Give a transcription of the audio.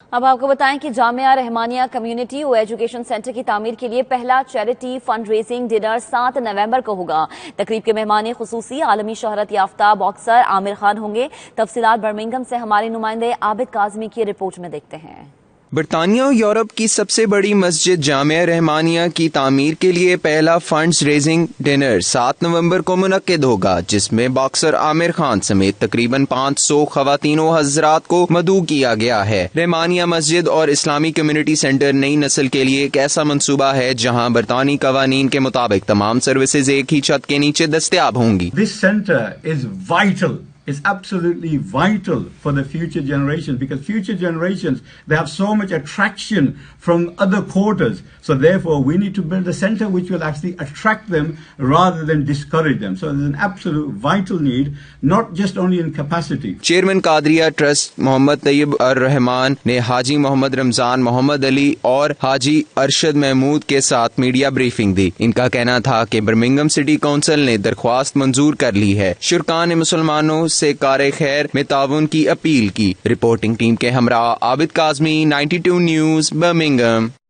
اب آپ کو بتائیں کہ جامعہ رحمانیہ کمیونٹی و ایجوکیشن سینٹر کی تعمیر کے لیے پہلا چیریٹی فنڈ ریزنگ ڈنر 7 نومبر کو ہوگا۔ تقریب کے مہمان خصوصی عالمی شہرت یافتہ باکسر عامر خان ہوں گے۔ تفصیلات برمنگھم سے ہمارے نمائندے عابد کاظمی کی رپورٹ میں دیکھتے ہیں۔ برطانیہ و یورپ کی سب سے بڑی مسجد جامعہ رحمانیہ کی تعمیر کے لیے پہلا فنڈز ریزنگ ڈنر 7 نومبر کو منعقد ہوگا، جس میں باکسر عامر خان سمیت تقریباً 500 خواتین و حضرات کو مدعو کیا گیا ہے۔ رحمانیہ مسجد اور اسلامی کمیونٹی سینٹر نئی نسل کے لیے ایک ایسا منصوبہ ہے جہاں برطانوی قوانین کے مطابق تمام سروسز ایک ہی چھت کے نیچے دستیاب ہوں گی۔ This center is vital. Is absolutely vital for the future generations, because future generations, they have so much attraction from other quarters. So therefore, we need to build a center which will actually attract them rather than discourage them. So there's an absolute vital need, not just only in capacity. Chairman Qadria trust Muhammad Tayyab ur-Rahman نے حاجی محمد رمضان محمد علی اور حاجی ارشد محمود کے ساتھ media briefing دی۔ ان کا کہنا تھا کہ Birmingham city council نے درخواست منظور کر لی ہے۔ شرکاء نے مسلمانوں سے کار خیر میں تعاون کی اپیل کی۔ رپورٹنگ ٹیم کے ہمراہ عابد کاظمی، 92 نیوز، برمنگھم۔